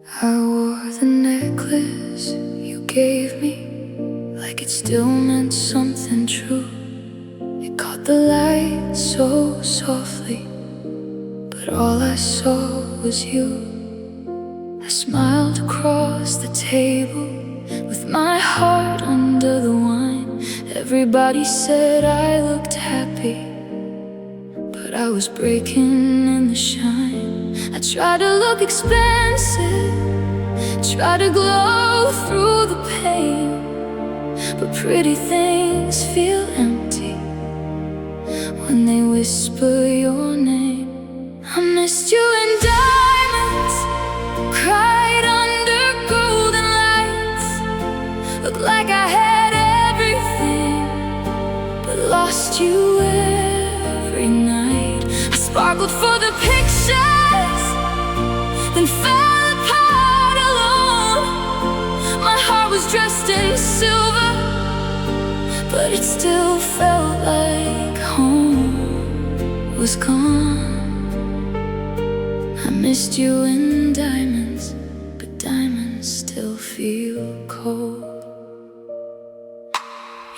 I wore the necklace you gave me like it still meant something true. It caught the light so softly, but all I saw was you. I smiled across the table with my heart under the wine. Everybody said I looked happy, but I was breaking in the shine. I tried to look expensive, tried to glow through the pain, but pretty things feel empty when they whisper your name. I missed you in diamonds, cried under golden lights. Looked like I had everything, but lost you every night. I sparkled for the pictures, then fell apart alone. My heart was dressed in silver, but it still felt like home was gone. I missed you in diamonds, but diamonds still feel cold.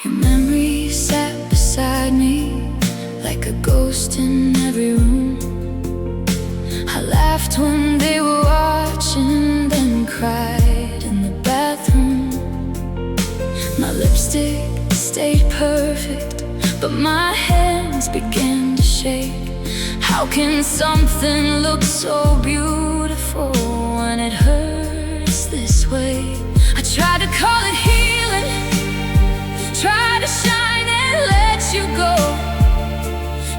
Your memory sat beside me like a ghost in every room. I laughed when they were watching, then cried in the bathroom. My lipstick stayed perfect, but my hands began to shake. How can something look so beautiful when it hurts this way? I tried to call it healing, tried to shine and let you go,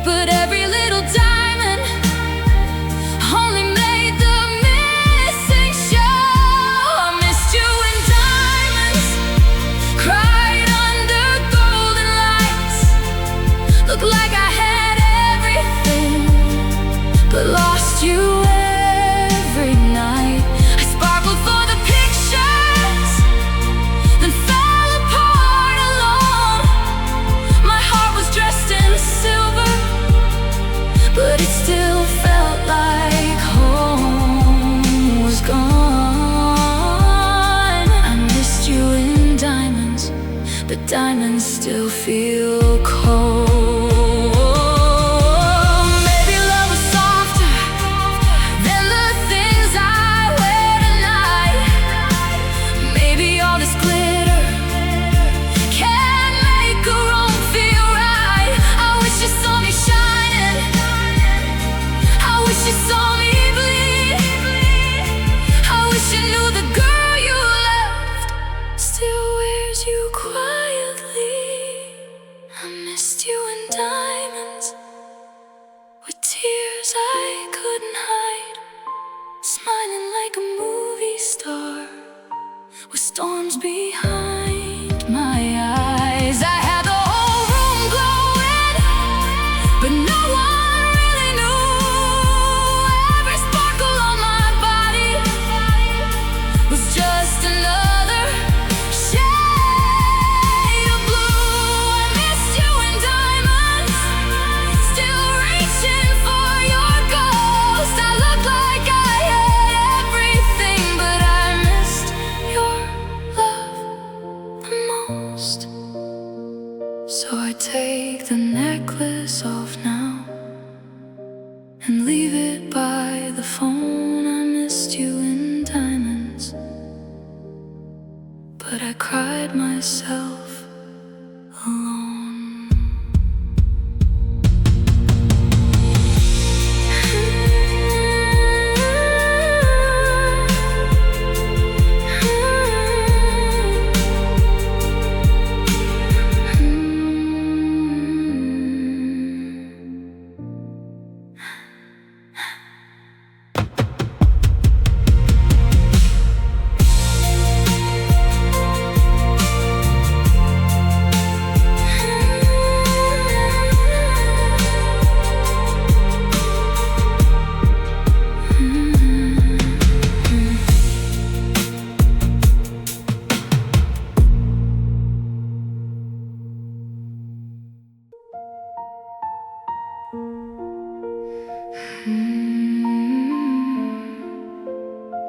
but every little diamond only made the missing show. I missed you in diamonds, cried under golden lights. Looked like I had everything, but lost you every night. I sparkled for the pictures, then fell apart alone. My heart was dressed in silver, but it still felt like home was gone. I missed you in diamonds, but diamonds still feel cold. Maybe love was softer than the things I wear tonight. Maybe all this glitter can make a room feel right. I wish you saw me shining, I wish you saw me bleed. I wish you knew the girl you left still wears you quietly. I missed you in diamonds, with tears I couldn't hide, smiling like a movie star with storms behind my eyes. I had the whole room glowing, but no one really knew. Every sparkle on my body was just another shade of blue. I missed you in diamonds, still reaching for your ghost. I looked like I had everything, but I missed your love the most. So I take the necklace off now and leave it by the phone. I missed you in diamonds, but I cried myself alone.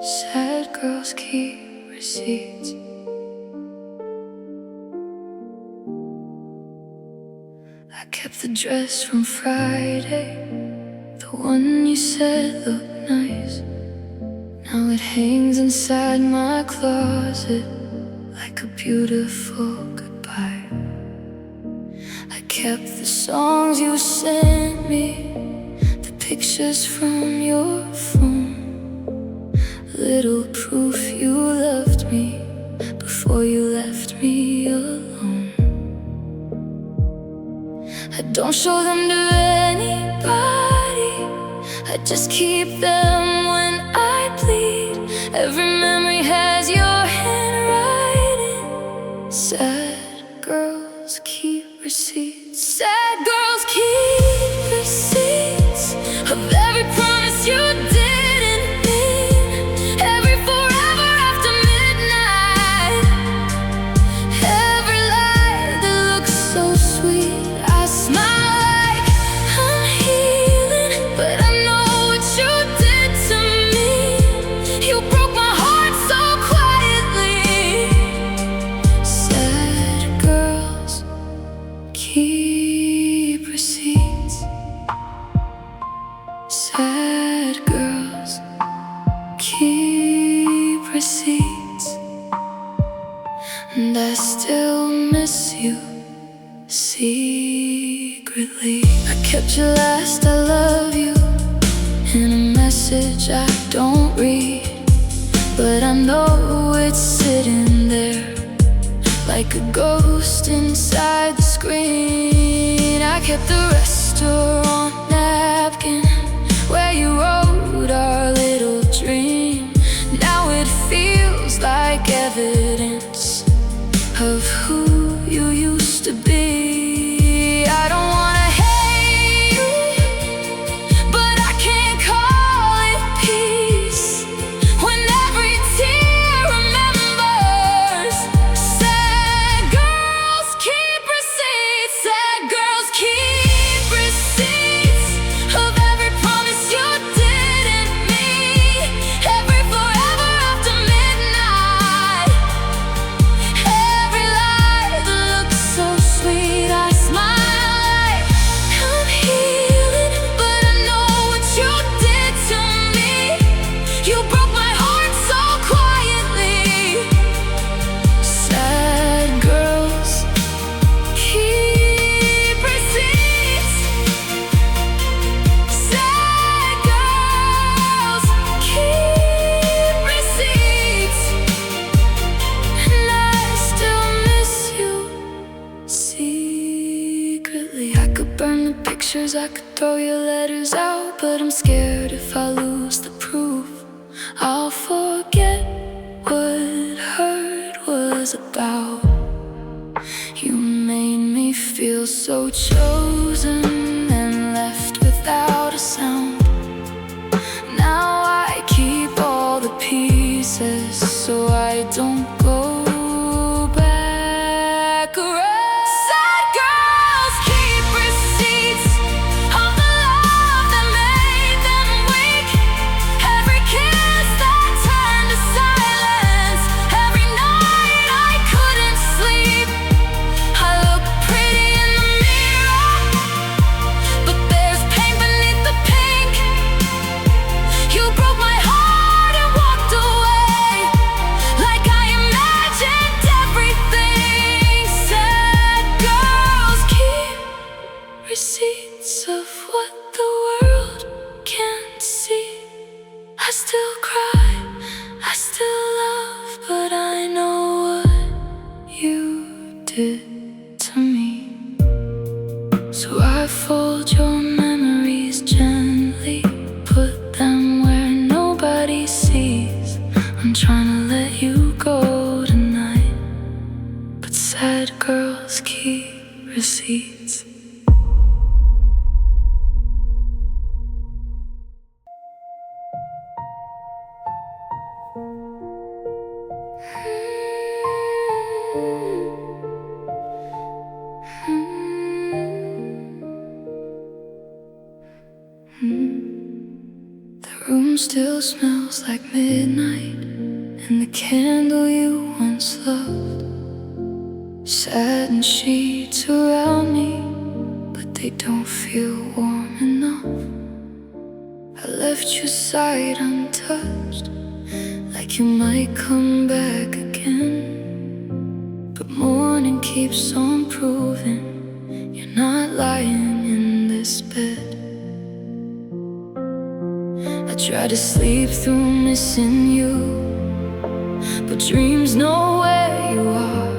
Sad girls keep receipts. I kept the dress from Friday, the one you said looked nice. Now it hangs inside my closet like a beautiful goodbye. I kept the songs you sent me, the pictures from your phone, little proof you loved me before you left me alone. I don't show them to anybody, I just keep them when I bleed. Every memory has your handwriting. Sad girls keep receipts. Sad girls keep receipts of every promise you didn't mean, every forever after midnight, every lie that looks so sweet. I smile like I'm healing, but I know what you did to me. You broke my heart so quietly. Sad girls keep receipts. Sad girls keep receipts. And I still miss you secretly. I kept your last I love you in a message I don't read, but I know it's sitting there like a ghost inside the screen. I kept the restaurant napkin where you wrote our little dream. Now it feels like evidence of who you used to be. I don't wanna hate you, but I can't call it peace when every tear remembers. Sad girls keep receipts. Sad girls keep receipts of every promise you didn't mean, every forever after midnight, every lie that looks so sweet. I smile like I'm healing, but I know what you did to me. You broke my heart so quietly. Sad girls keep receipts. Sad girls keep receipts. And I still miss you secretly. I could burn the pictures, I could throw your letters out, but I'm scared if I lose the proof, I'll forget what hurt was about. You made me feel so chosen and left without a sound. Now I keep all the pieces so I don't go back around. Sad girls keep receipts of the love that made them weak, every kiss that turned to silence, every night I couldn't sleep. I look pretty in the mirror, but there's pain beneath the pink. You broke my heart and walked away like I imagined everything. Sad girls keep receipts of what the world can't see. I still cry, I still love, but I know what you did to me. So I fold your memories gently, put them where nobody sees. I'm trying to let you go tonight, but sad girls keep receipts. The room's still smells like midnight, and the candle you once loved. Satin sheets around me, but they don't feel warm enough. I left your side untouched, like you might come back again. But morning keeps on proving you're not lying in this bed. I try to sleep through missing you, but dreams know where you are.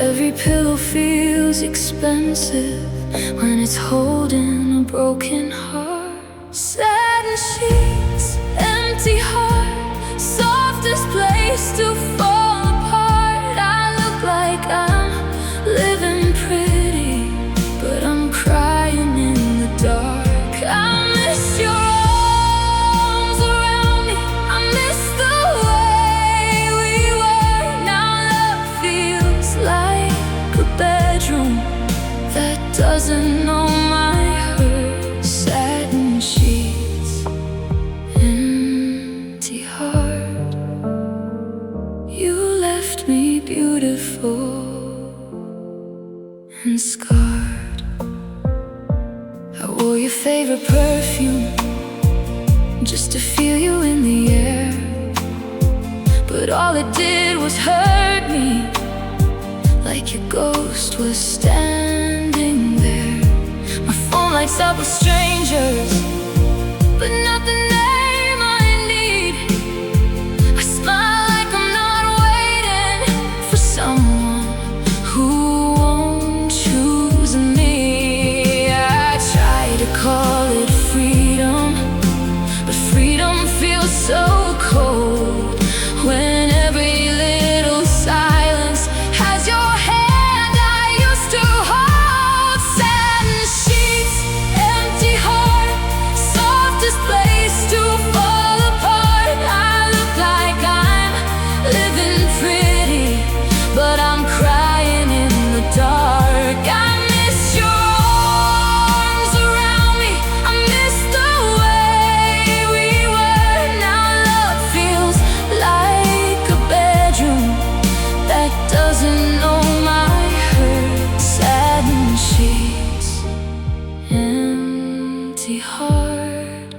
Every pillow feels expensive when it's holding a broken heart. Satin sheets, empty heart, softest place to fall apart. I look like I'm living pretty, but I'm crying in the dark. I miss your arms around me, I miss the way we were. Now love feels like a bedroom that doesn't know my hurt. Satin sheets, empty heart. You left me beautiful and scarred. I wore your favorite perfume just to feel you in the air, but all it did was hurt me, like your ghost was standing there. My phone lights up with strangers, but not the name I need. I smile like I'm not waiting for someone who won't choose me. I try to call it freedom, but freedom feels so cold when every little silence has your hand I used to hold. Satin sheets, empty heart, softest place to fall apart. I look like I'm living pretty, but I'm crying in the dark. I miss your arms around me, I miss the way we were. Now love feels like a bedroom that doesn't know my hurt. Satin sheets, empty heart.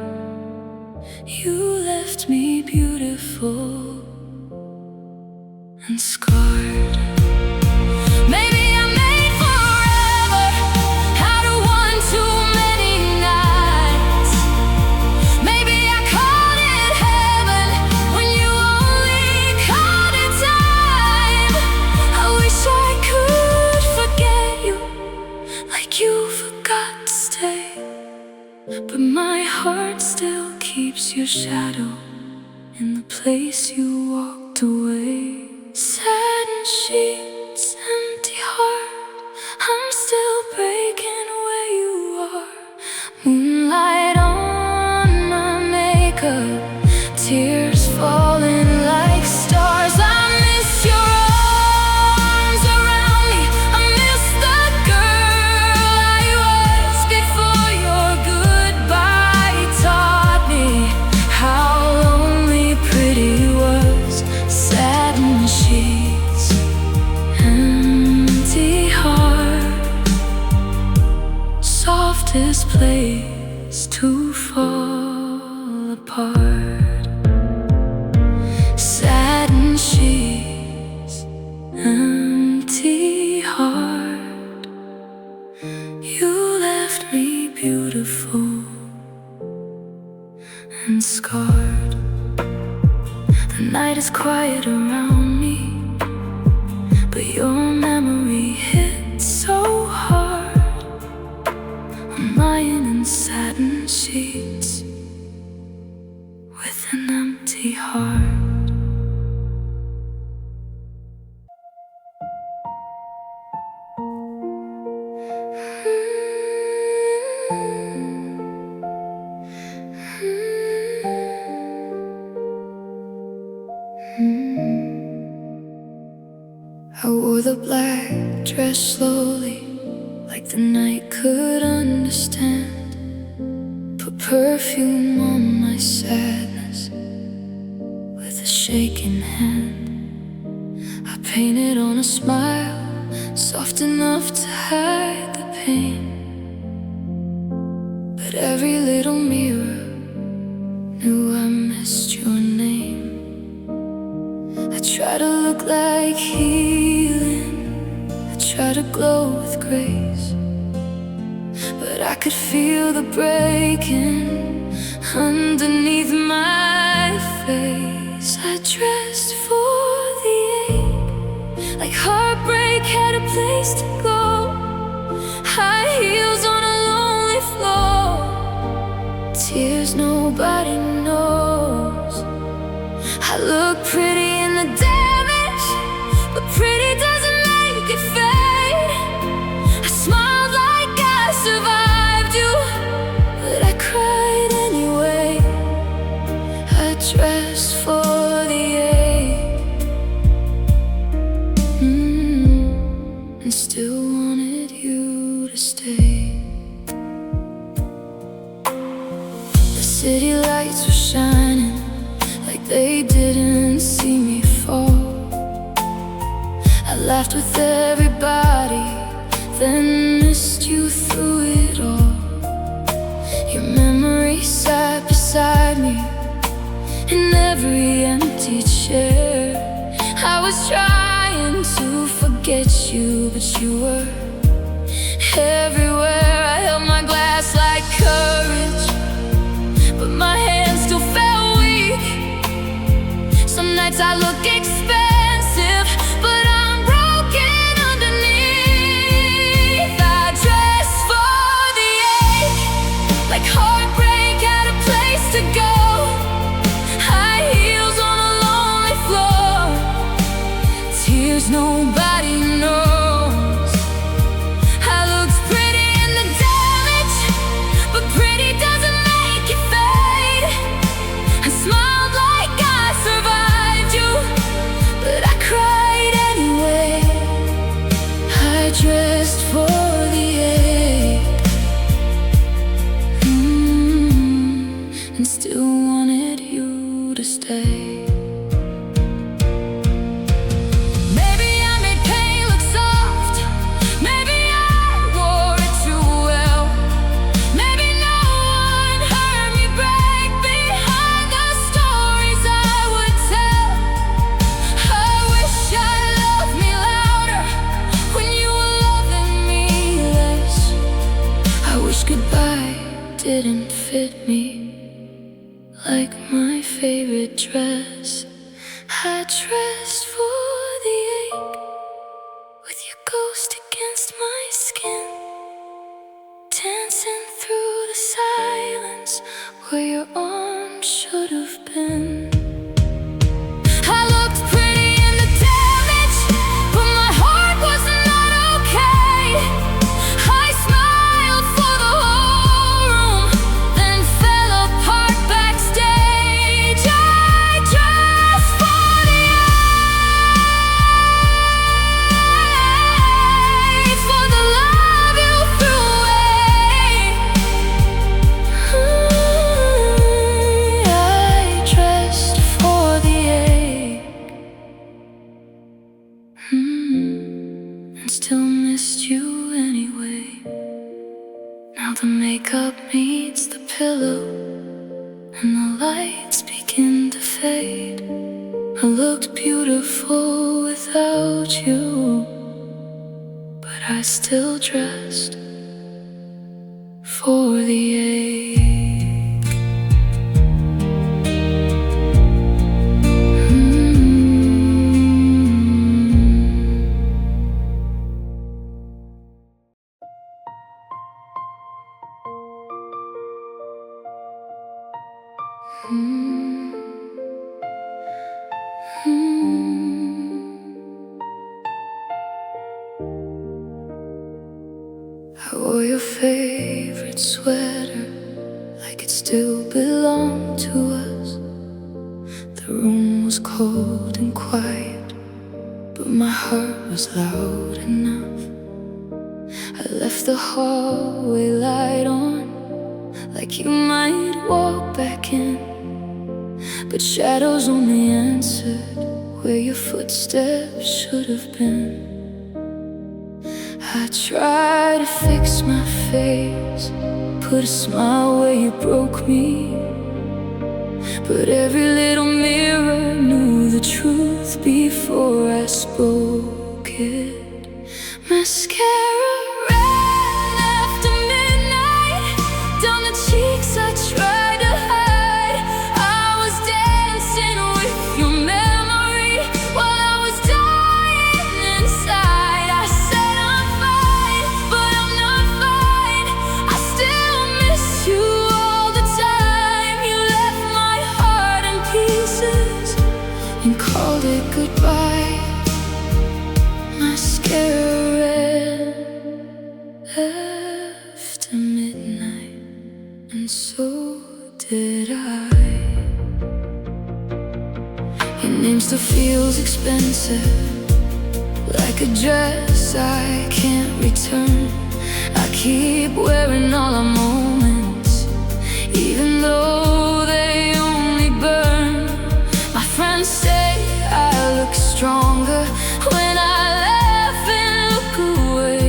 You left me beautiful and scarred. Maybe I'm made forever, out of one too many nights. Maybe I called it heaven when you only called it time. I wish I could forget you like you forgot to stay, but my heart still keeps your shadow in the place you walked away. Satin sheets, empty heart, I'm still breaking where you are. Moonlight on my makeup, tears falling like stars. I miss your arms around me, I miss the girl I was before your goodbye. You taught me how lonely pretty was. Satin sheets, empty heart, softest place to fall apart. Satin sheets, empty heart. You left me beautiful and scarred. The night is quiet around me, but your memory hits so hard. I'm lying in satin sheets with an empty heart. I wore the black dress slowly, like the night could understand. Put perfume on my my sadness with a shaking hand. I painted on a smile soft enough to hide the pain, but every little mirror knew I missed your name. I try to look like healing, I try to glow with grace, but I could feel the breaking underneath my face. I dressed for the ache, like heartbreak had a place to go. High heels on a lonely floor, tears nobody knows. I look pretty in the damage, but pretty doesn't make it fade. I smiled like I survived you, but I cried anyway. I dressed for the ache, and still wanted you to stay. The city lights were shining like they didn't see me fall. I laughed with everybody, then missed you through it all. Your memory sat beside me in every empty chair. I was trying to forget you, but you were everywhere. I held my glass like courage, but my hands still felt weak. Some nights I look expensive, but I'm broken underneath. I dress for the ache, like heartbreak had a place to go. High heels on a lonely floor, tears nobody knows. I looked pretty in the damage, but pretty doesn't make it fade. I smiled like I survived you, but I cried anyway. I dressed for the ache, and still wanted you to stay. Maybe I made pain look soft, maybe I wore it too well. Maybe no one heard me break behind the stories I would tell. I wish I loved me louder when you were loving me less. I wish goodbye didn't fit me like my favorite dress. I dressed for the ache, with your ghost against my skin, dancing through the silence where your arms should have been. I looked pretty in the damage, but my heart was not okay. I smiled for the whole room, then fell apart backstage. I dressed for the ache, for the love you threw away. I dressed for the ache, and still missed you anyway. Now the makeup meets the pillow, and the lights begin to fade. I looked beautiful without you, but I still dressed for the ache. I wore your favorite sweater like it still belonged to us. The room was cold and quiet, but my heart was loud enough. I left the hallway light on, like you might walk back in. but shadows only answered where your footsteps should have been. I tried to fix my face, put a smile where you broke me, but every little mirror knew the truth before I spoke it. Mascara ran after midnight, down the cheeks I tried to hide. I was dancing with your memory while I was dying inside. I said I'm fine, but I'm not fine. I still miss you all the time. You left my heart in pieces and called it goodbye. Mascara after midnight, and so did I. Your name still feels expensive, like a dress I can't return. I keep wearing all our moments, even though they only burn. My friends say I look stronger when I laugh and look away,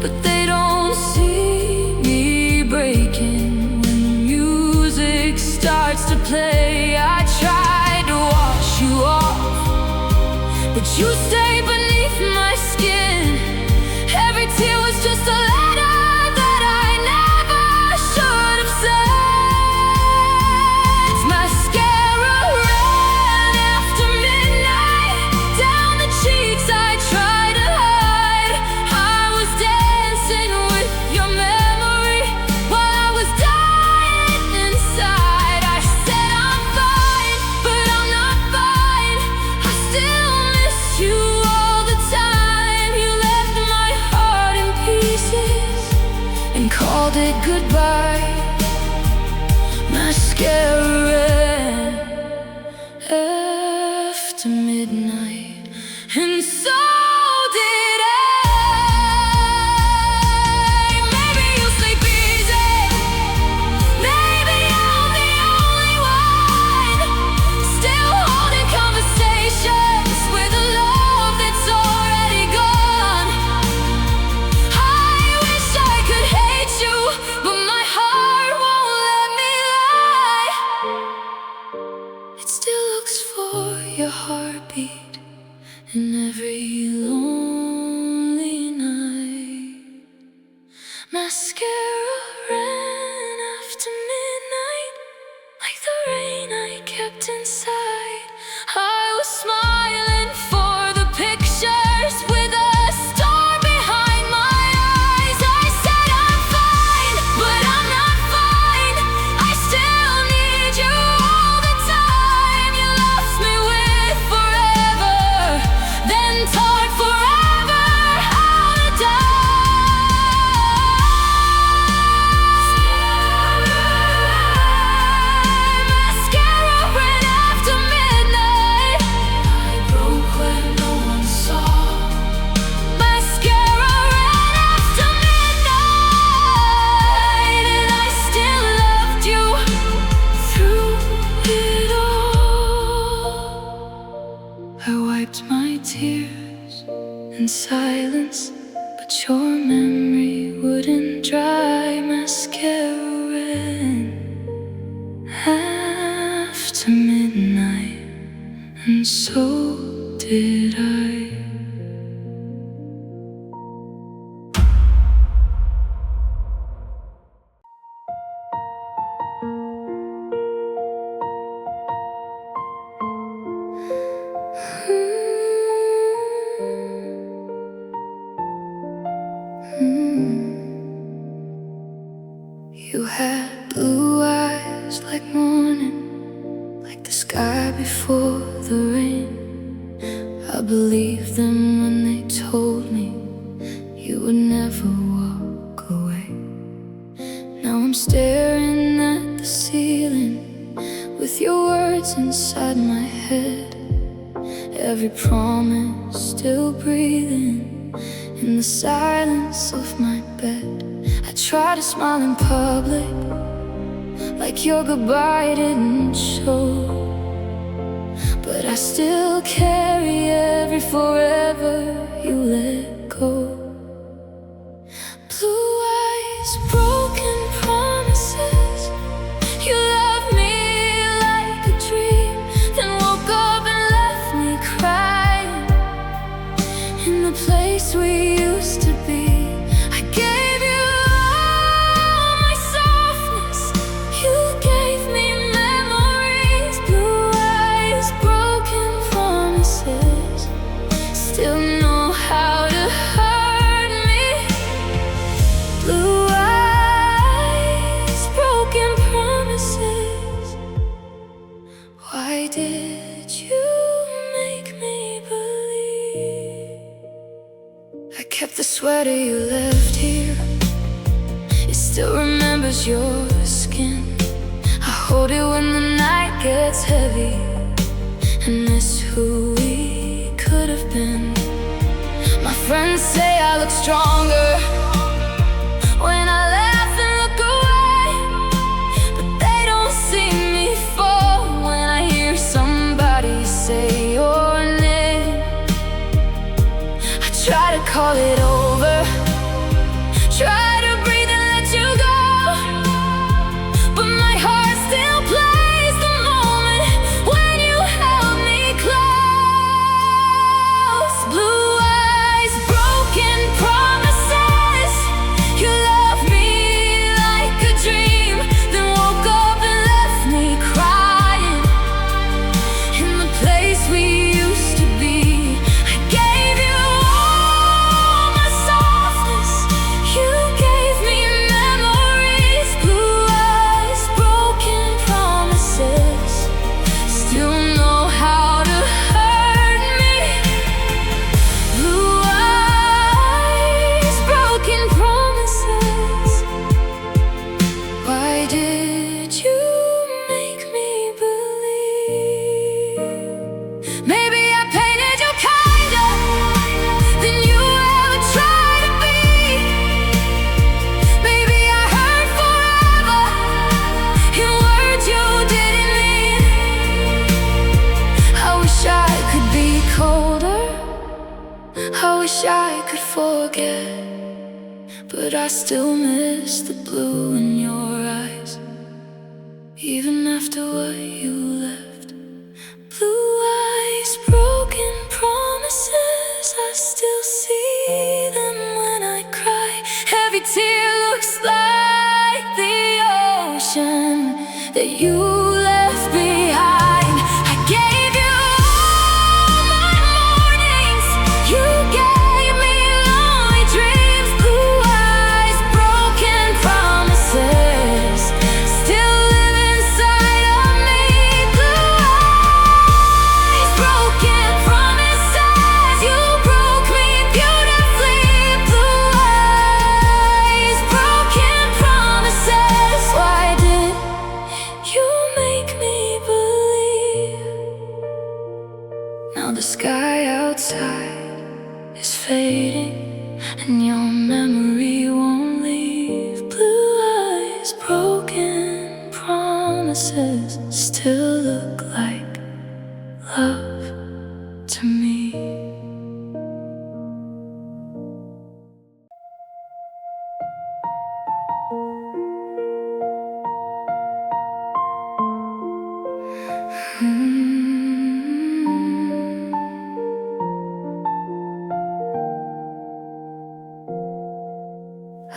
but they don't see me breaking when the music starts to play. I tried to wash you off, but you stay beneath my skin. Every tear was just a letter that I never should have sent. Mascara ran after midnight, down the cheeks I tried to hide. I was dancing with your memory while I was dying inside. I said I'm fine, but I'm not fine. I still miss you all the time. You left my heart in pieces and called it goodbye. Mascara after midnight, and so did I. Maybe you'll sleep easy, maybe I'm the only one still holding conversations with a love that's already gone. I wish I could hate you, but my heart won't let me lie. It still looks for your heartbeat in every lonely night. Mascara ran after midnight, like the rain I kept inside. I was smiling for the pictures with a star behind my eyes. I said I'm fine, but I'm not fine. I still need you all the time. You lost me with forever, then taught forever how to die. Mascara ran after midnight. I broke when no one saw. Mascara ran after midnight, and I still loved you through it all. I wiped my tears in silence, but your memory wouldn't dry. Mascara ran after midnight, and so did I. You had blue eyes like morning, like the sky before the rain. I believed them when they told me you would never walk away. Now I'm staring at the ceiling with your words inside my head. Every promise still breathing in the silence of my bed. I try to smile in public, like your goodbye didn't show. I still carry every forever you let go. Blue eyes, broken promises. You loved me like a dream, then woke up and left me crying in the place we used to be. I gave you all my softness, you gave me memories. Blue eyes, broken promises, still know how to hurt me. Blue eyes, broken promises. Why did you make me believe? I kept the sweater you left here, it still remembers your skin. I hold it when the night gets heavy and miss who we could have been. My friends say I look stronger when I laugh and look away, but they don't see me fall when I hear somebody say your name. I try to call it over, try to breathe and let you go, but my heart still plays the moment when you held me close. Blue eyes, broken promises. You loved me like a dream, then woke up and left me crying in the place we used to be. I gave you all my softness, you gave me memories. Blue eyes, broken promises, still know how to hurt me. Blue eyes, broken promises. Why did you make me believe? Maybe I painted you kinder than you ever tried to be. Maybe I hurt forever in words you didn't mean. I wish I could be colder, I wish I could forget, but I still miss the blue in your eyes, even after what you left. Blue eyes, broken promises, I still see them when I cry. Every tear looks like the ocean that you left behind. I gave you all my mornings, you gave me lonely dreams. Blue eyes, broken promises, still live inside of me. Blue eyes, broken promises. You broke me beautifully. Blue eyes, broken promises. Why did you make me believe? Now the sky outside is fading and your memory won't leave. Blue eyes, broken promises, still look like love to me.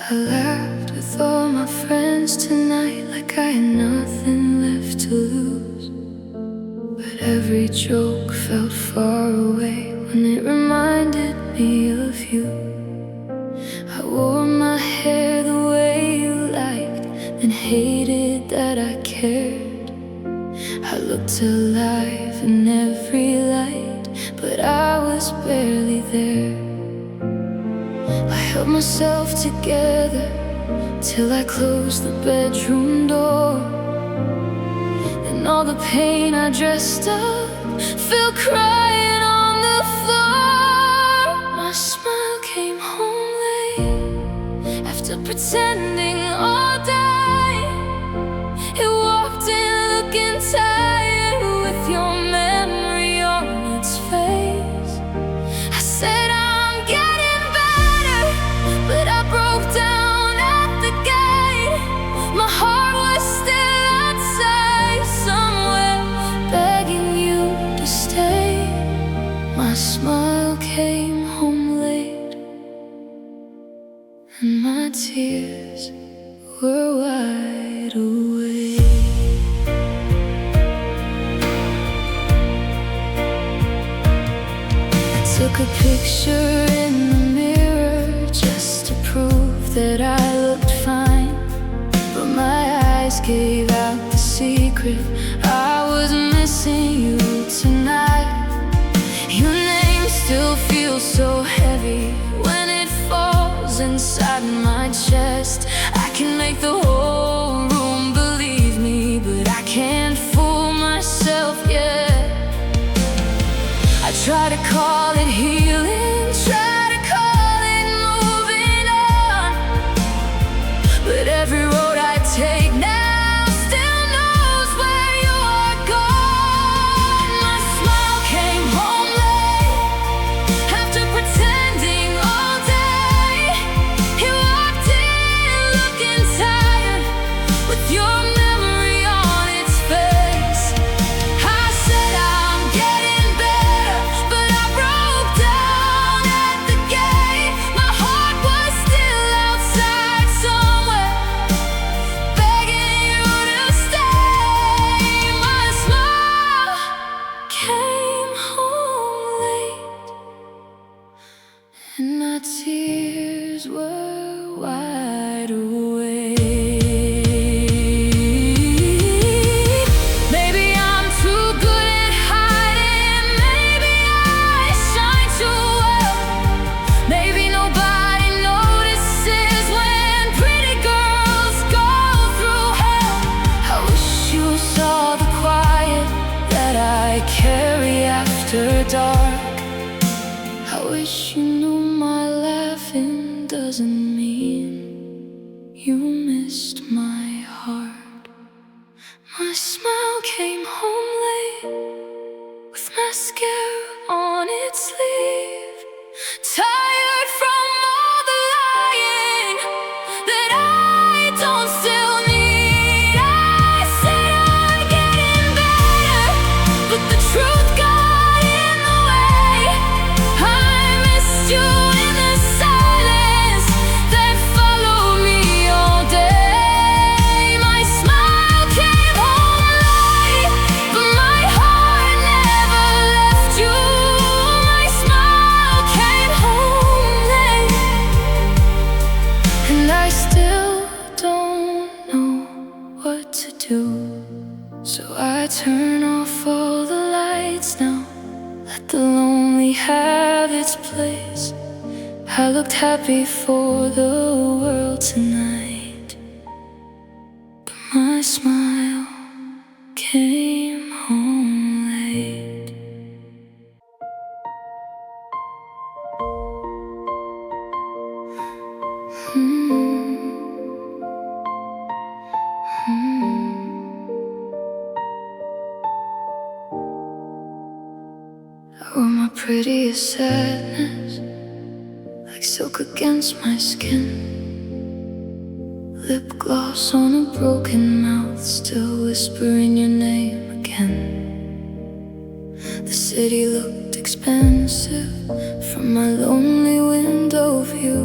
I laughed with all my friends tonight like I had nothing left to lose, but every joke felt far away when it reminded me of you. I wore my hair the way you liked, then hated that I cared. I looked alive in every light, but I was barely there. I held myself together till I closed the bedroom door. Then all the pain I dressed up fell crying on the floor. My smile came home late after pretending all day. It walked in looking tired with your memory My smile came home late, and my tears were wide awake. I took a picture in the mirror just to prove that I looked fine, but my eyes gave out the secret. I was missing you tonight. Your name still feels so heavy when it falls inside my chest. I can make the whole room believe me, but I can't fool myself yet. I try to call it healing, try to call it moving on, but every road I take now still knows where you are gone. My smile came home late after pretending all day. He walked in looking tired with your memory on its face. I said I'm getting better, but I broke down at the gate. My heart was still outside somewhere, begging you to stay. My smile came home late, and my tears were wide awake. Maybe I'm too good at hiding, maybe I shine too well, maybe nobody notices when pretty girls go through hell. I wish you saw the quiet that I carry after dark. I wish you knew my laughing doesn't mean you missed my heart. My smile came home late with mascara on its sleeve, tired from all the lying that I don't still need. I said I'm getting better, but the truth got in the way. I missed you in the silence that followed me all day. My smile came home late, but my heart never left you. My smile came home late, and I still don't know what to do. So I turn off all the lights now, let the lonely have its place. I looked happy for the world tonight, but my smile came home late. I wore my prettiest sadness like silk against my skin, lip gloss on a broken mouth, still whispering your name again. The city looked expensive from my lonely window view,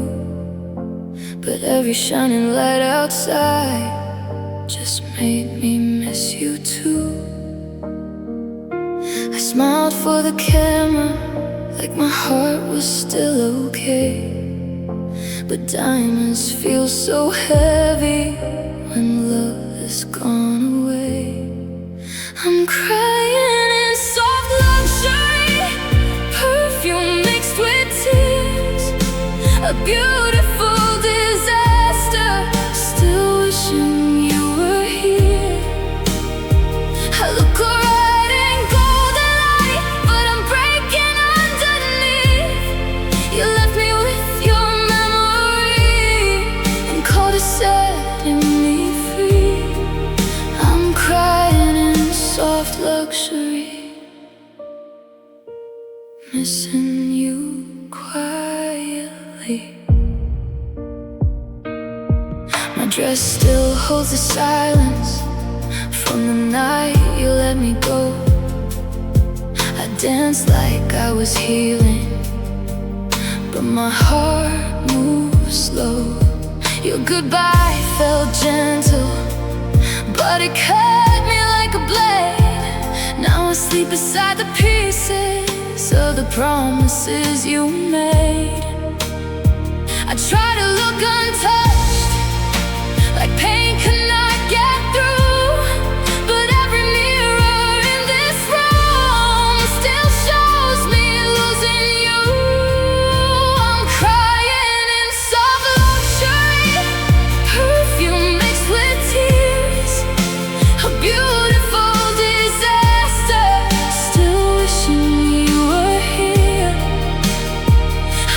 but every shining light outside just made me miss you too. I smiled for the camera like my heart was still okay, but diamonds feel so heavy when love is gone away. I'm crying in soft luxury, perfume mixed with tears, a beautiful disaster, still wishing you were here. I look alright in golden light, but I'm breaking underneath. You left me with your memory and called it setting me free. I'm crying in soft luxury, missing you quietly. My dress still holds the silence from the night you let me go. I danced like I was healing, but my heart moved slow. Your goodbye felt gentle, but it cut me like a blade. Now I sleep beside the pieces of the promises you made. I try to look untouched, like pain could not get through, but every mirror in this room still shows me losing you. I'm crying in soft luxury, perfume mixed with tears, a beautiful disaster, still wishing you were here.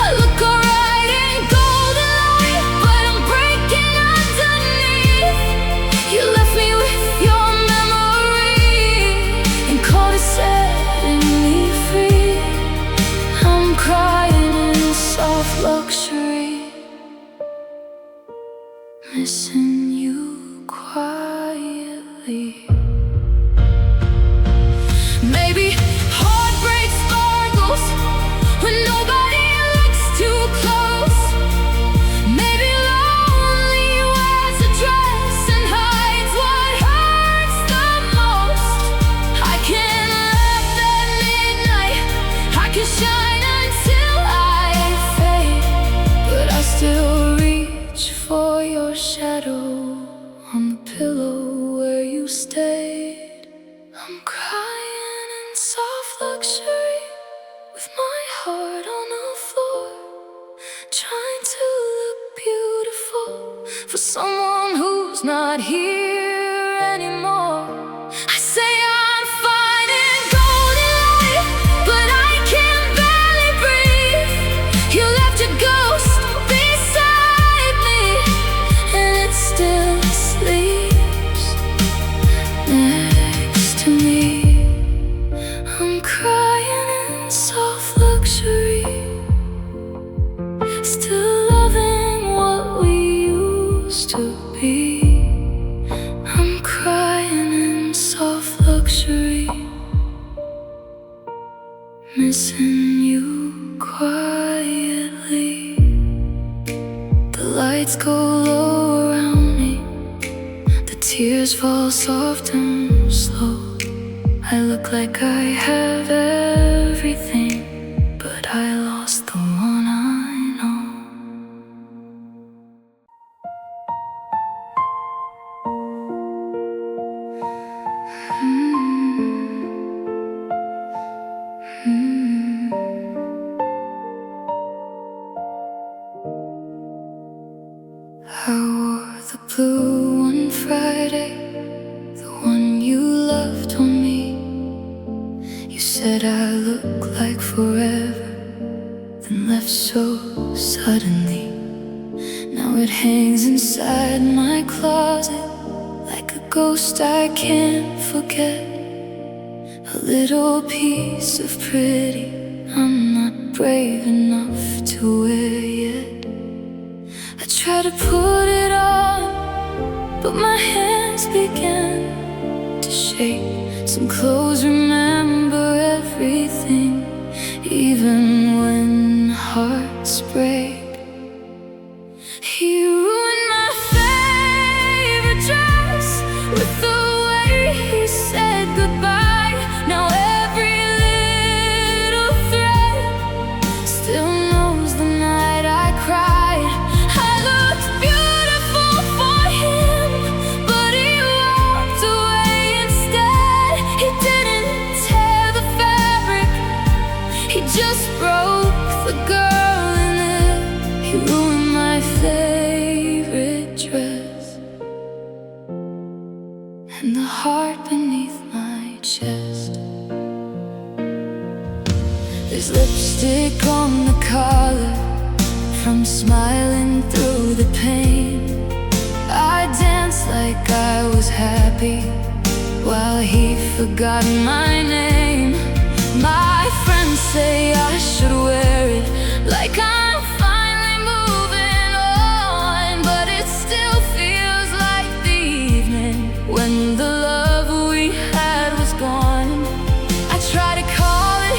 I look alright in golden light, but I'm breaking underneath. You left me with your memory and called it setting me free. I'm crying in soft luxury, missing you quietly. Maybe heartbreak sparkles when nobody looks too close. Maybe lonely wears a dress and hides what hurts the most. I can laugh at midnight, I can shine until I fade, but I still reach for your shadow on the pillow where you stayed. I'm crying in soft luxury, with my heart on the floor, trying to look beautiful for someone who's not here anymore. I say I'm fine in golden light, but I can barely breathe. You left your ghost beside me, and it still sleeps next to me. I'm crying in soft luxury, still loving what we used to be. I'm crying in soft luxury, missing you quietly. The lights go low around me, the tears fall soft and slow. I look like I have everything, but I lost the one I know. I wore the blue on Friday, the one you left on me. You said I look like forever, then left so suddenly. Now it hangs inside my closet like a ghost I can't forget, a little piece of pretty I'm not brave enough to wear yet. I try to put it on, but my hands began to shake. Some clothes remember everything, even when hearts break. He ruined my favorite dress with the way he said goodbye. Now every little thread still knows the night I cried. I looked beautiful for him, but he walked away instead. He didn't tear the fabric, he just broke the girl in it. He ruined my favorite dress and the heart beneath my chest. There's lipstick on the collar from smiling through the pain. I danced like I was happy while he forgot my name. My friends say I should wear it like I'm finally moving on, but it still feels like the evening when the love we had was gone. I try to call it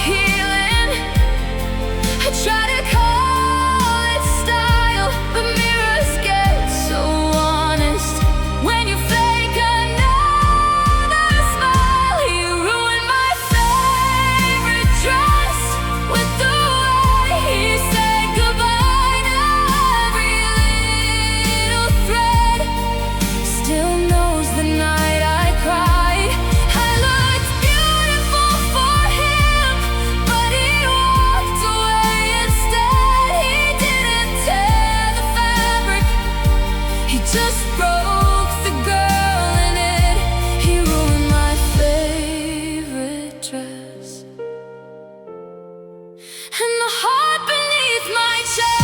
and the heart beneath my chest.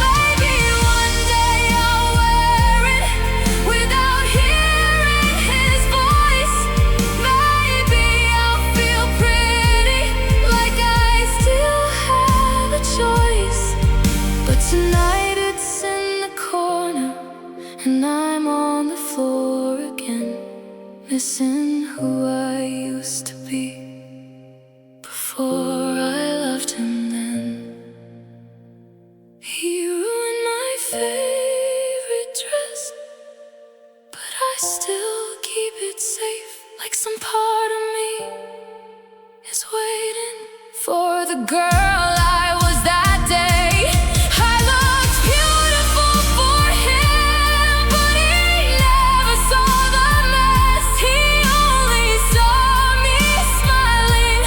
Maybe one day I'll wear it without hearing his voice. Maybe I'll feel pretty, like I still have a choice. But tonight it's in the corner, and I'm on the floor again, missing who I used to be before I loved him then. He ruined my favorite dress, but I still keep it safe, like some part of me is waiting for the girl I was that day. I looked beautiful for him, but he never saw the mess. He only saw me smiling,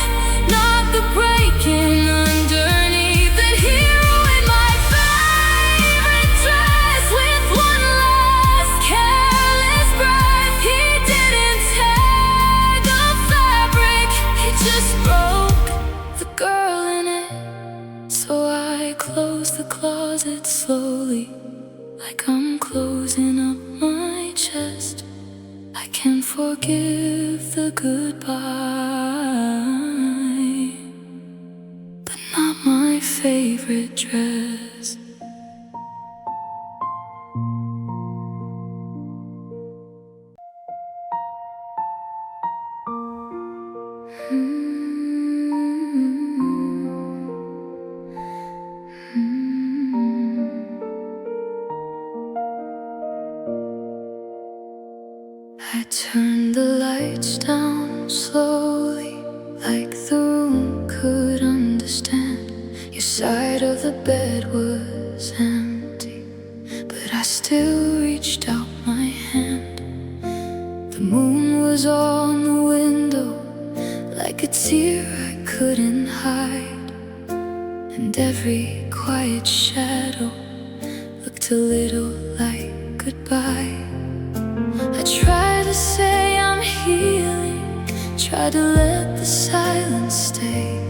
not the breaking underneath. That he ruined my favorite dress with one last careless breath. He didn't tear the fabric, he just broke the girl in it. So I close the closet slowly, like I'm closing up my chest. I can forgive the goodbye, but not my favorite dress. I turned the lights down slowly, like the room could understand. Your side of the bed was empty, but I still reached out my hand. The moon was on the window, like a tear I couldn't hide, and every quiet shadow looked a little like goodbye. I try to say I'm healing, try to let the silence stay,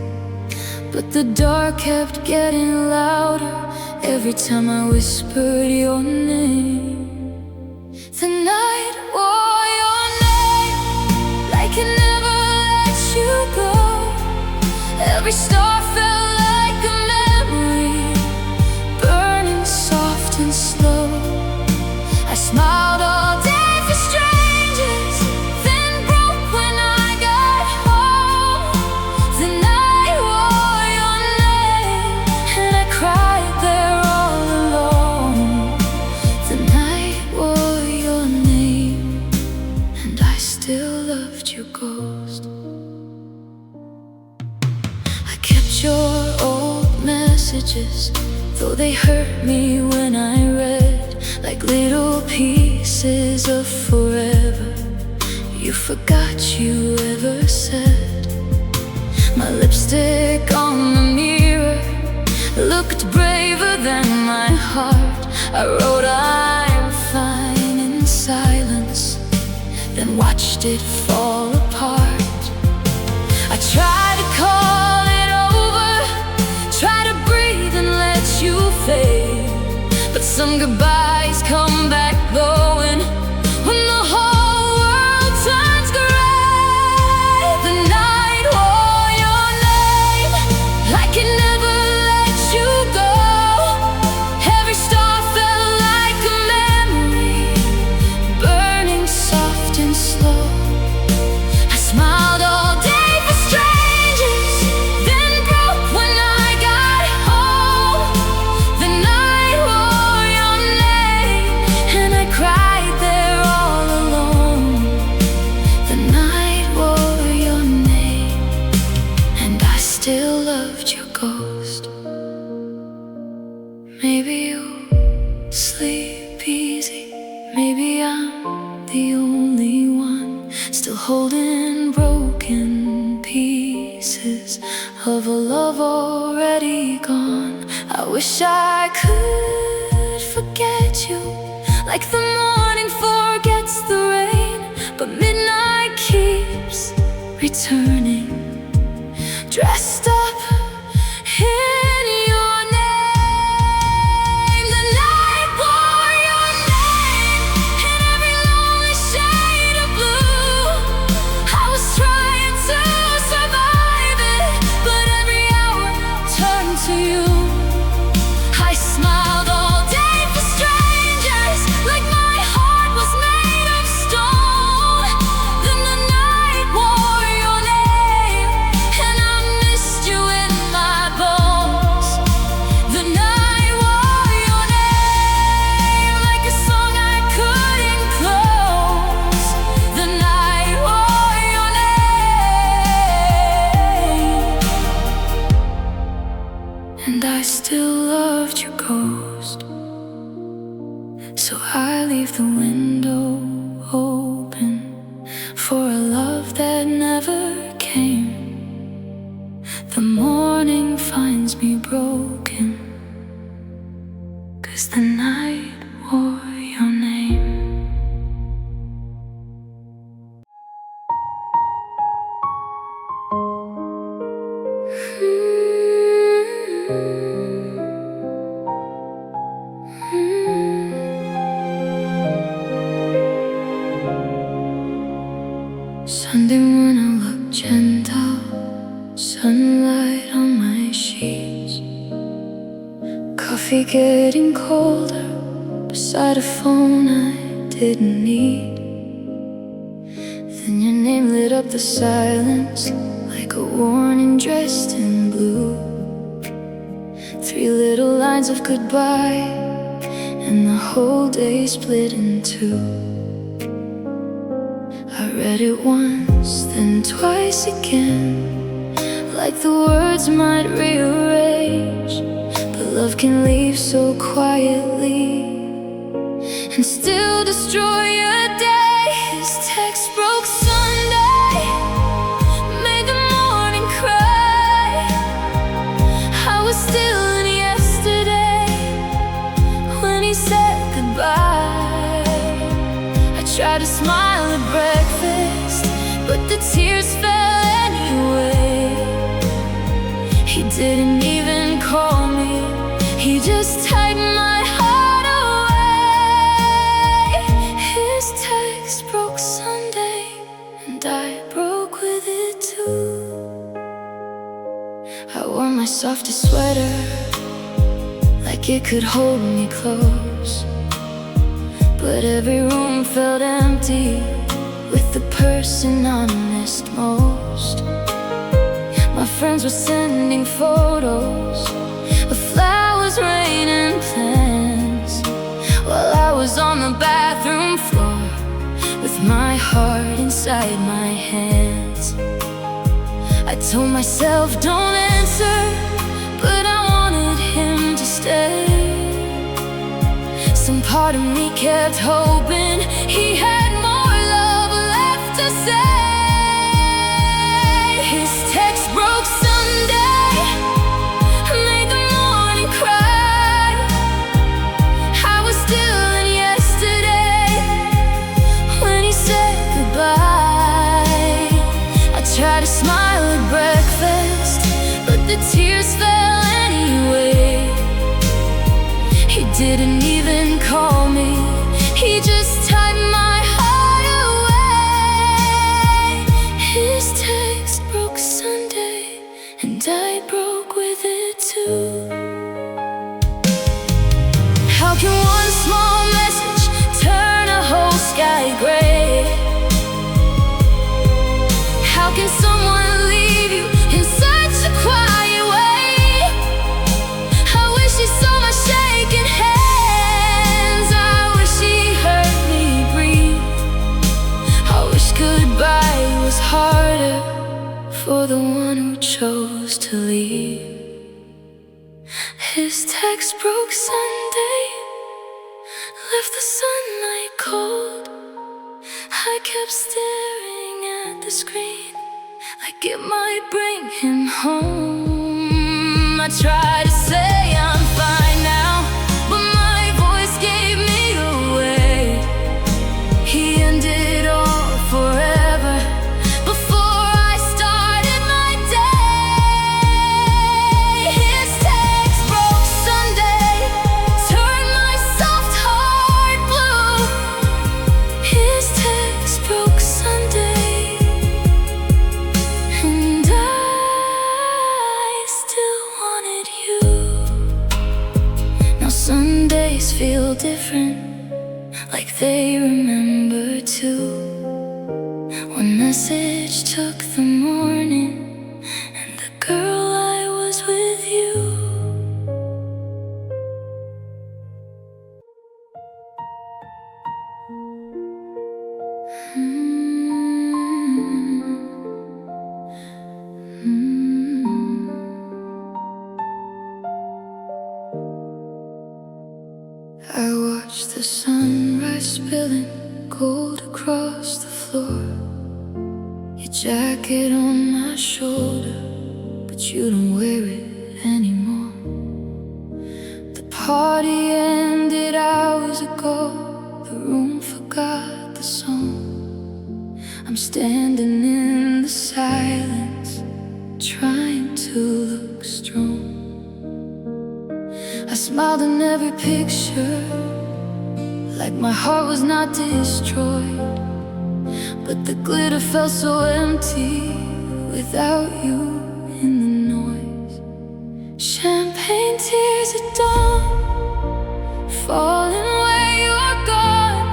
but the dark kept getting louder every time I whispered your name. The night wore your name, like it never let you go. Every star felt like a memory, burning soft and slow. I smiled all day for strangers, then broke when I got home. The night wore your name, and I cried there all alone. The night wore your name, and I still loved you, ghost. I kept your old messages, though they hurt me when I read, like little pieces of forever you forgot you ever said. My lipstick on the mirror looked braver than my heart. I wrote I'm fine in silence, then watched it fall apart. I tried to call it over, try to breathe and let you fade, but some goodbyes come back glowing when the whole world turns gray. The night wore your name, like it never let you go. Every star felt like a memory, burning soft and slow. I smiled all day for strangers, then broke when I got home. The night wore your name, and I cried there all alone. The night wore your name, and I still loved your ghost. Maybe you sleep easy, maybe I'm the only one still holding broken pieces of a love already gone. I wish I could forget you, like the morning forgets the rain, but midnight keeps returning, I still loved your ghost. So I leave the window open for a love that never came. The morning finds me broken, 'cause the night wore your name. Sunday morning look gentle, sunlight on my sheets, coffee getting colder beside a phone I didn't need. Then your name lit up the silence like a warning dressed in blue. 3 little lines of goodbye, and the whole day split in 2. I read it once, then twice again, like the words might rearrange. But love can leave so quietly and still destroy your day. His text broke Sunday, made the morning cry. I was still in yesterday when he said goodbye. I tried to smile at breakfast, but the tears fell anyway. He didn't even call me, he just typed my heart away. His text broke Sunday, and I broke with it too. I wore my softest sweater, like it could hold me close. But every room felt empty with the person I missed most. My friends were sending photos of flowers, rain and plans, while I was on the bathroom floor with my heart inside my hands. I told myself don't answer, but I wanted him to stay. Some part of me kept hoping he had more love left to say. His text broke Sunday, made the morning cry. I was still in yesterday when he said goodbye. I tried to smile at breakfast, but the tears fell anyway. He didn't even call me, he just typed my heart away. His text broke Sunday, and I broke with it too. How can one small message turn a whole sky gray? How can someone leave you in such a quiet way? I wish he saw my shaking hands, I wish he heard me breathe. I wish goodbye was harder for the one who chose to leave. His text broke Sunday, left the sunlight cold. I kept staring at the screen like it might bring him home. I tried to say I'm fine now, but my voice gave me away. He ended all forever before I started my day. His text broke Sunday, turned my soft heart blue. His text broke Sunday, and I still wanted you. Now Sundays feel different, like they remember too. One message took the morning, and the girl I was with you. spilling gold across the floor. Your jacket on my shoulder, but you don't wear it anymore. The party ended hours ago, the room forgot the song. I'm standing in the silence, trying to look strong. I smiled in every picture, like my heart was not destroyed. But the glitter felt so empty without you in the noise. Champagne tears at dawn, falling where you are gone.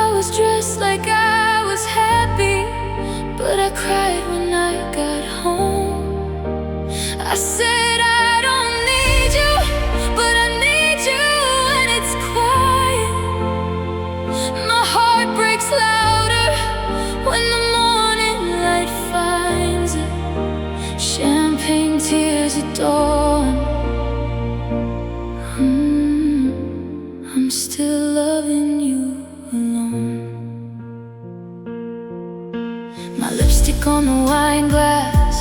I was dressed like I was happy, but I cried when I got home. I said I don't need you, but I need you when it's quiet. My heart breaks louder when the morning light finds it. Champagne tears at dawn. I'm still loving you alone. My lipstick on the wine glass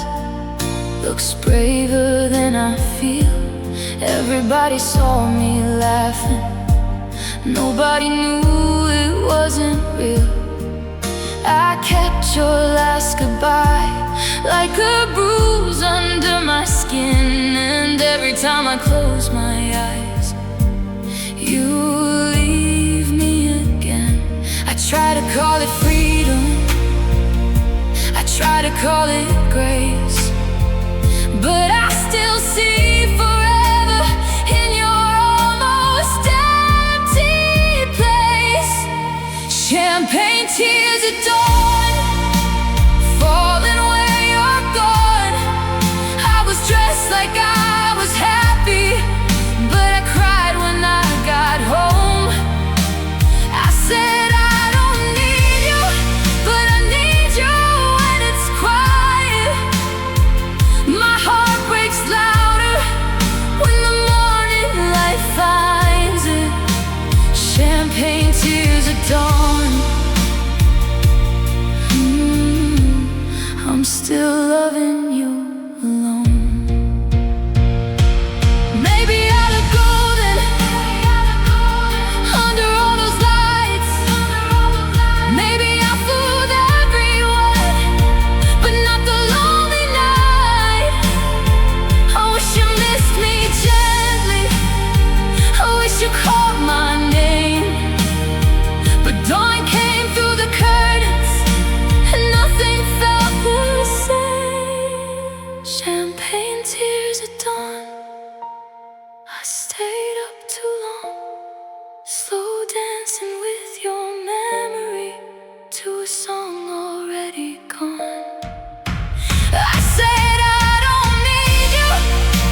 looks braver than I feel. Everybody saw me laughing, nobody knew it wasn't real. I kept your last goodbye like a bruise under my skin, and every time I close my eyes, you leave me again. I try to call it freedom, I try to call it grace, but I still see forever in your almost empty place. Champagne tears at dawn, falling where you're gone. I was dressed like I was happy, but I cried when I got home. I said I don't need you, but I need you when it's quiet. My heart breaks louder when the morning light finds it. Champagne tears at dawn. I'm still loving you alone. Maybe I look golden under all those lights. Maybe I fooled everyone, but not the lonely night. I wish you missed me gently, I wish you called my name, but dawn came through the curtains and nothing felt the same. Champagne tears at dawn. I stayed up too long, slow dancing with your memory to a song already gone. I said I don't need you,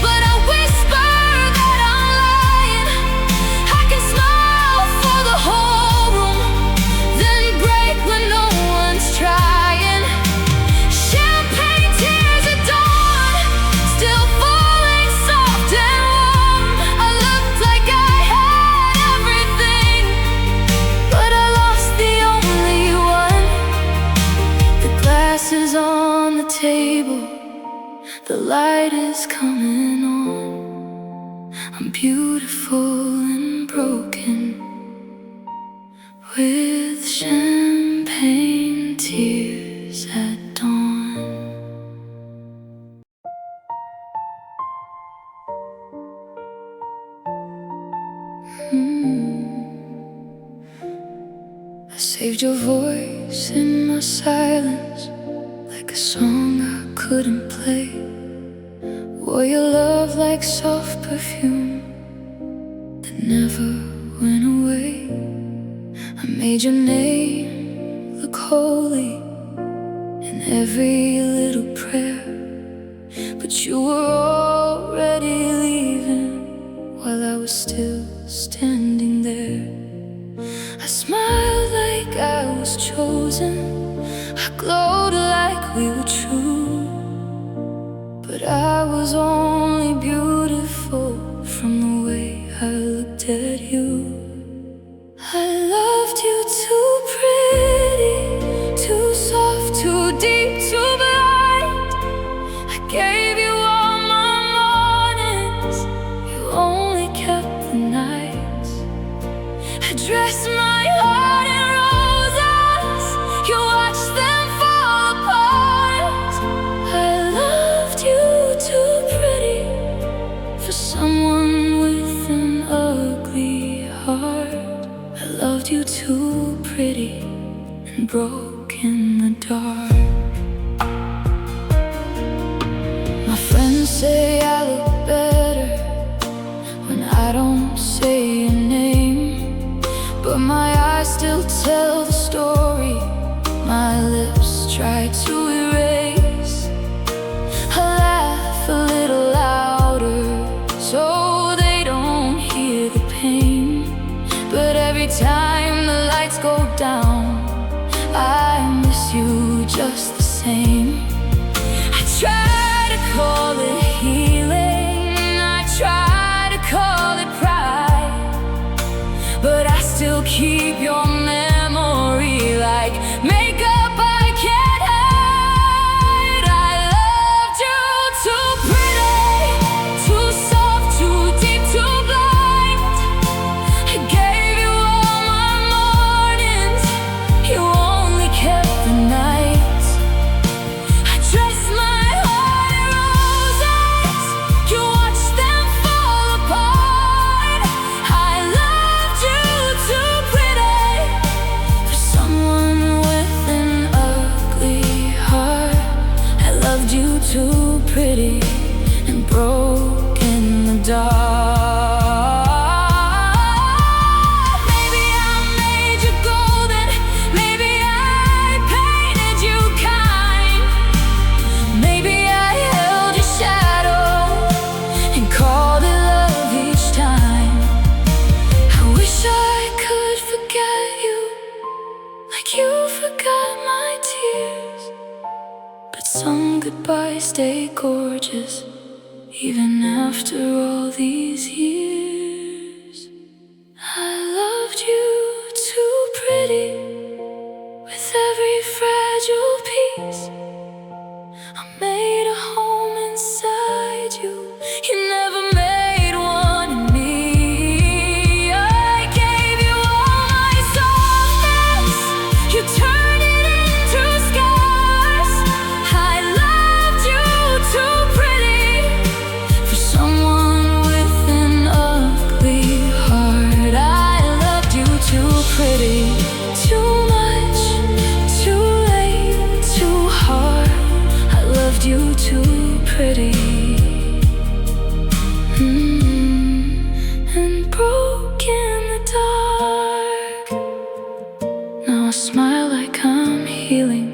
but I whisper that I'm lying. I can smile for the whole room, then break when no one's trying. Champagne tears at dawn, still falling soft and warm. I looked like I had everything, but I lost the only one. The glass is on the table, the light is coming on. I'm beautiful and broken, with champagne tears at dawn. I saved your voice in my silence, like a song I couldn't play. Wore your love like soft perfume that never went away. I made your name look holy in every little prayer, but you were already leaving while I was still standing there. I smiled like I was chosen, I glowed like we were true, but I was only beautiful from the way I looked at you. I loved you gave you all my mornings, you only kept the nights. I dressed my heart in roses, you watched them fall apart. I loved you too pretty for someone with an ugly heart. I loved you too pretty and broke in the dark. My friends say I look better when I don't say your name, but my eyes still tell the story my lips try to erase. I laugh a little louder so they don't hear the pain, but every time the lights go down, I miss you just the same. I try to call it healing, I try to call it pride, but I still keep your memory like makeup I can't hide. I loved you too pretty, too soft, too deep, too blind. I gave you all my mornings, you only kept the nights. I dressed my heart in roses, you watched them fall apart. I loved you too pretty for someone with an ugly heart. I loved you too pretty and broke in the dark. Maybe I made you golden, maybe I painted you kind, maybe I held your shadow and called it love each time. I wish I could forget you like you forgot my tears, but some goodbyes stay gorgeous even after all these years. I loved you too pretty with every fragile piece. I made a home inside you, you never made one in me. I gave you all my softness, you turned it into scars. I loved you too pretty for someone with an ugly heart. I loved you too pretty, too much, too late, too hard. I loved you too pretty, and broke in the dark. Now I smile like I'm healing,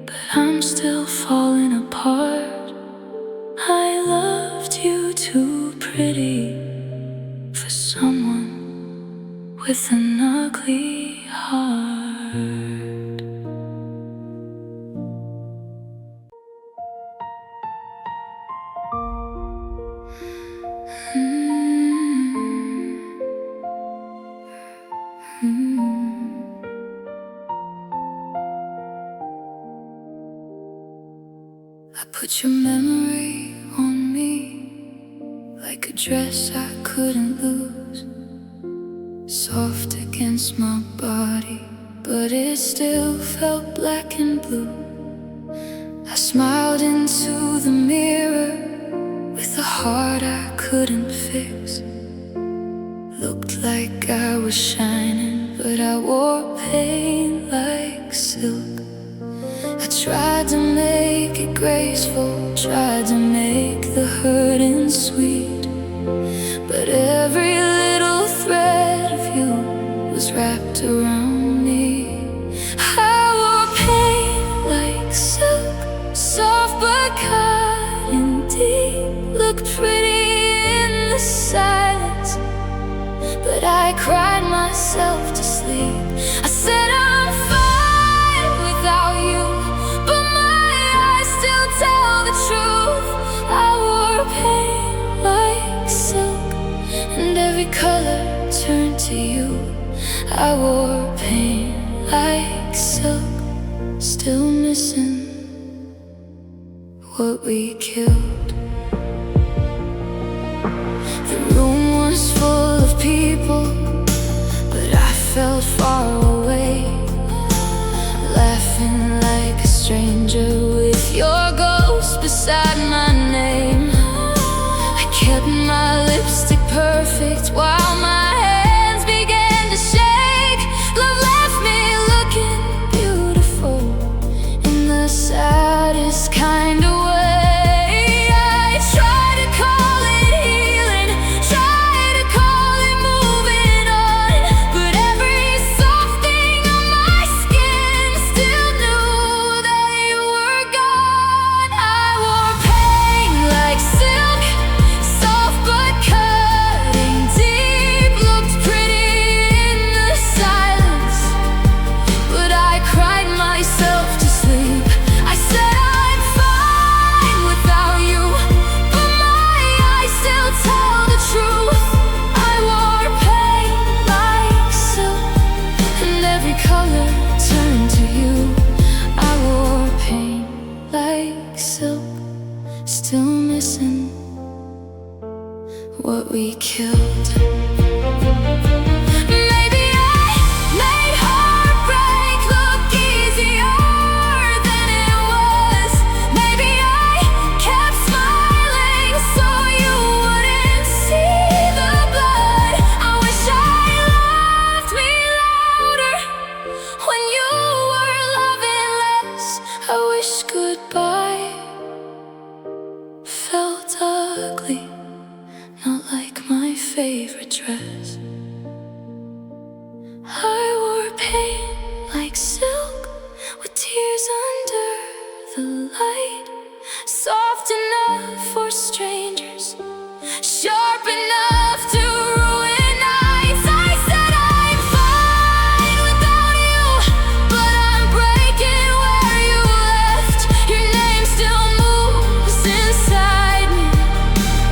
but I'm still falling apart. I loved you too pretty for someone with an ugly heart. I put your memory on me like a dress I couldn't lose, soft against my body, but it still felt black and blue. I smiled into the mirror with a heart I couldn't fix. Looked like I was shining, but I wore pain like silk. I tried to make it graceful, tried to make the hurting sweet, but every little thread of you was wrapped around me. I wore pain like silk, soft but cutting deep. Looked pretty in the silence, but I cried myself to sleep. I said I'm fine without you, but my eyes still tell the truth. I wore pain like silk, and every color turned to you. I wore pain like silk, still missing what we killed. The room was full of people, but I felt far away, laughing like a stranger with your ghost beside my name. I kept my lipstick perfect while my hands began to shake. Love left me looking beautiful in the saddest kind of way. I try to call it healing, try to call it moving on, but every soft thing on my skin still knew that you were gone. I wore pain like silk, soft but cutting deep. Looked pretty in the silence, but I cried myself to sleep. I said I'm fine without you, but my eyes still tell the truth. I wore pain like silk, and every color turned to you. I wore pain like silk, still missing what we killed. Maybe I made heartbreak look easier than it was. Maybe I kept smiling so you wouldn't see the blood. I wish I loved me louder when you were loving less. I wish goodbye felt ugly, not like my favorite dress. I wore pain like silk, with tears under the light, soft enough for strangers, sharp enough to ruin nights. I said I'm fine without you, but I'm breaking where you left. Your name still moves inside me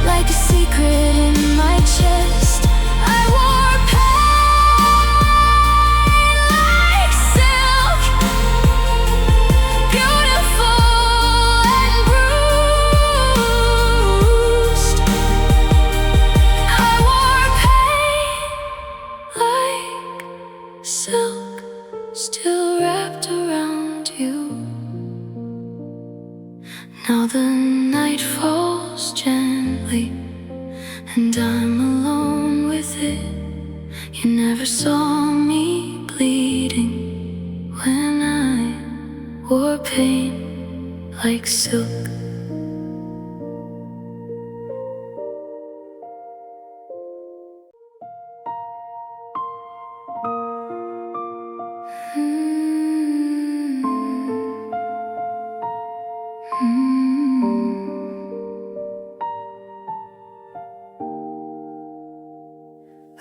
like a secret in my chest. I wore pain like silk, beautiful and bruised. I wore pain like silk, still wrapped around you. Now the night falls gently, and I'm alone with it. You never saw me bleeding when I wore pain like silk.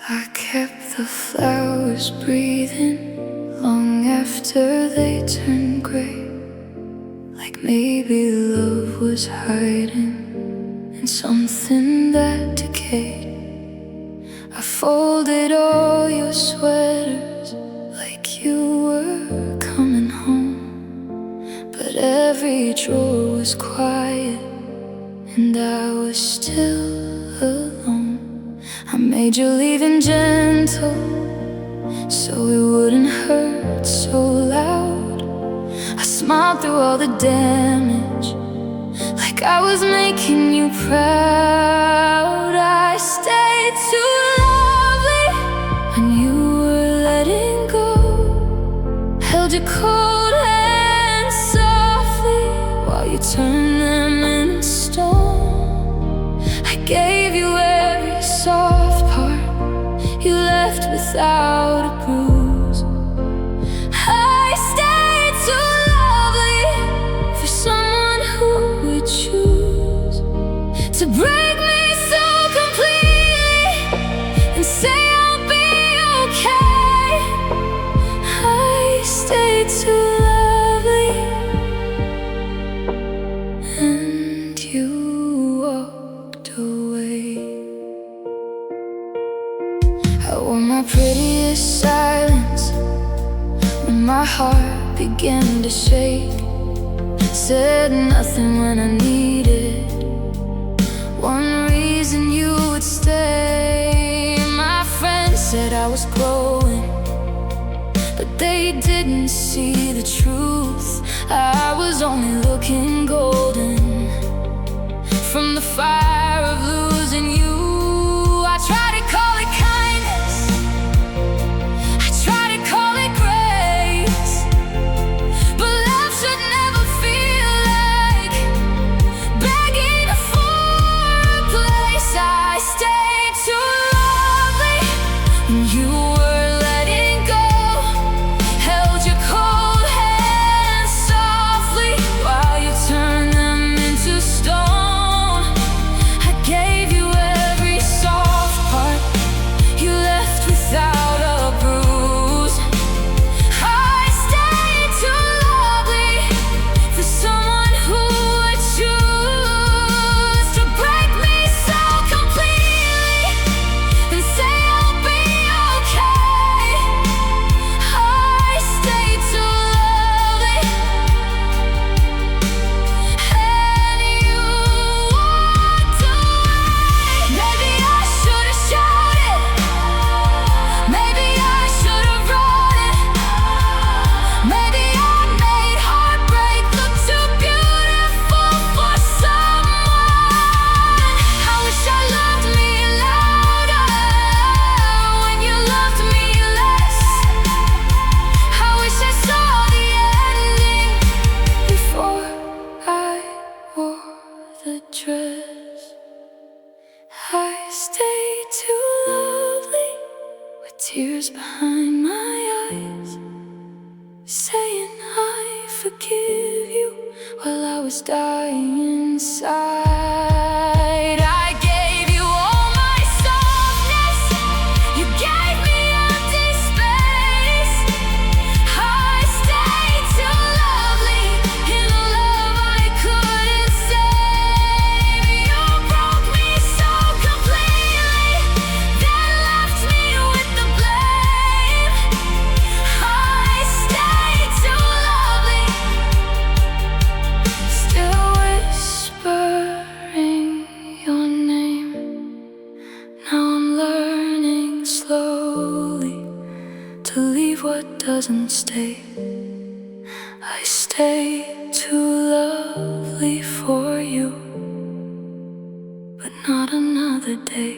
I kept the flowers breathing long after they turned gray, like maybe love was hiding in something that decayed. I folded all your sweaters like you were coming home, but every drawer was quiet and I was still alone. I made you leaving gentle so it wouldn't hurt so loud. I smiled through all the damage like I was making you proud. I stayed too lovely when you were letting go, held your cold hands softly while you turned them into stone. I gave you every soft part you left without a bruise. I stayed too lovely for someone who would choose to break me so completely and say I'll be okay. I stayed too lovely, and you walked away. I wore my prettiest silence when my heart began to shake. said nothing when I needed one reason you would stay. My friends said I was growing, but they didn't see the truth. I was only looking golden from the fire of losing you. I tried to call it kindness, I tried to call it grace, but love should never feel like begging for a place. I stayed too lovely when you were letting go, held your cold hands softly while you turned them into stone. I gave you every soft part you left without a bruise. I stayed too lovely for someone who would choose to break me so completely and say I'll be okay. I stayed too lovely, and you walked away. Maybe I should have shouted, maybe I should have run it, maybe I made heartbreak look too beautiful for someone. I wish I loved me louder when you loved me less. I wish I saw the ending before I wore the dress. I stayed too lovely with tears behind my eyes, saying I forgive you while I was dying inside. I gave you all my softness, you gave me empty space. I stayed too lovely in a love I couldn't save. You broke me so completely, then left me with the blame. I stayed too lovely, still whispering your name. Now I'm learning slowly to leave what doesn't stay. I stayed too lovely for you, but not another day.